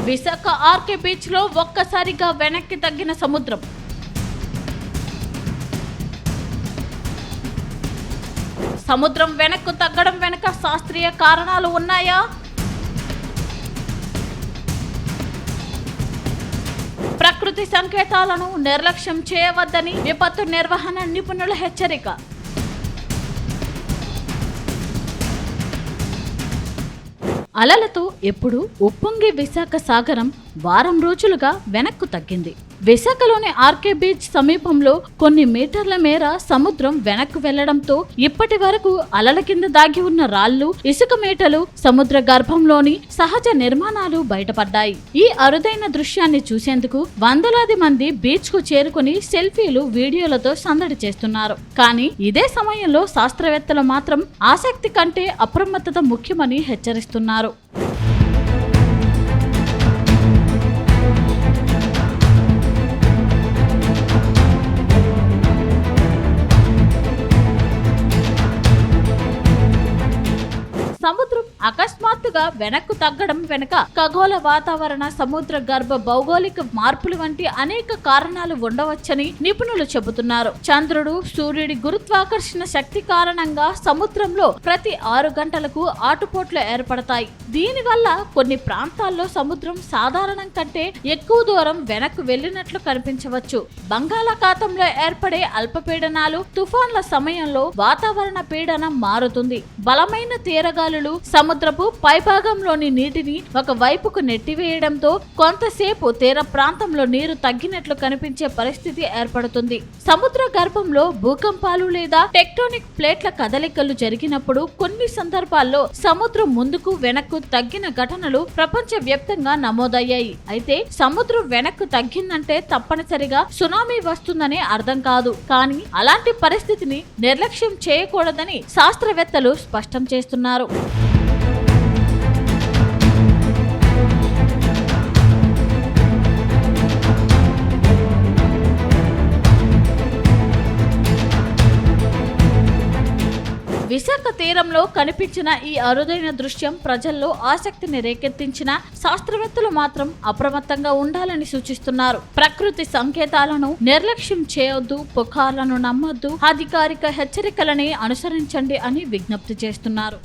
Visakha RK beach లో ఒక్కసారిగా వెనక్కి తగ్గిన సముద్రం. సముద్రం వెనక్కు తగ్గడం వెనుక శాస్త్రీయ కారణాలు ఉన్నాయా? ప్రకృతి సంకేతాలను నిర్లక్ష్యం చేయవద్దని విపత్తు నిర్వహణ నిపుణుల హెచ్చరిక. అలలతో ఎప్పుడు ఉప్పొంగే విశాఖ సాగరం వారం రోజులుగా వెనక్కు తగ్గింది. విశాఖలోని ఆర్కే బీచ్ సమీపంలో కొన్ని మీటర్ల మేర సముద్రం వెనక్కు వెళ్లడంతో ఇప్పటి వరకు అలల కింద దాగి ఉన్న రాళ్లు, ఇసుక మేటలు, సముద్ర గర్భంలోని సహజ నిర్మాణాలు బయటపడ్డాయి. ఈ అరుదైన దృశ్యాన్ని చూసేందుకు వందలాది మంది బీచ్ కు చేరుకుని సెల్ఫీలు, వీడియోలతో సందడి చేస్తున్నారు. కానీ ఇదే సమయంలో శాస్త్రవేత్తలు మాత్రం ఆసక్తి కంటే అప్రమత్తత ముఖ్యమని హెచ్చరిస్తున్నారు. సముద్రం అకస్మాత్తుగా వెనక్కు తగ్గడం వెనుక ఖగోళ వాతావరణ, సముద్ర గర్భ భౌగోళిక మార్పులు వంటి అనేక కారణాలు ఉండవచ్చని నిపుణులు చెబుతున్నారు. చంద్రుడు, సూర్యుడి గురుత్వాకర్షణ శక్తి కారణంగా సముద్రంలో ప్రతి 6 గంటలకు ఆటుపోట్లు ఏర్పడతాయి. దీనివల్ల కొన్ని ప్రాంతాల్లో సముద్రం సాధారణం కంటే ఎక్కువ దూరం వెనక్కు వెళ్లినట్లు కనిపించవచ్చు. బంగాళాఖాతంలో ఏర్పడే అల్పపీడనాలు, తుఫాన్ల సమయంలో వాతావరణ పీడనం మారుతుంది. బలమైన తీరగాలులు సముద్రపు పైభాగంలోని నీటిని ఒక వైపుకు నెట్టివేయడంతో కొంతసేపు తీర ప్రాంతంలో నీరు తగ్గినట్లు కనిపించే పరిస్థితి ఏర్పడుతుంది. సముద్ర గర్భంలో భూకంపాలు లేదా టెక్టోనిక్ ప్లేట్ల కదలికలు జరిగినప్పుడు కొన్ని సందర్భాల్లో సముద్రం ముందుకు వెనక్కు తగ్గిన ఘటనలు ప్రపంచ వ్యాప్తంగా నమోదయ్యాయి. అయితే సముద్రం వెనక్కు తగ్గిందంటే తప్పనిసరిగా సునామీ వస్తుందని అర్థం కాదు. కానీ అలాంటి పరిస్థితిని నిర్లక్ష్యం చేయకూడదని శాస్త్రవేత్తలు స్పష్టం చేస్తున్నారు. విశాఖ తీరంలో కనిపించిన ఈ అరుదైన దృశ్యం ప్రజల్లో ఆసక్తిని రేకెత్తించిన శాస్త్రవేత్తలు మాత్రం అప్రమత్తంగా ఉండాలని సూచిస్తున్నారు. ప్రకృతి సంకేతాలను నిర్లక్ష్యం చేయొద్దు, పుకార్లను నమ్మొద్దు, అధికారిక హెచ్చరికలని అనుసరించండి అని విజ్ఞప్తి చేస్తున్నారు.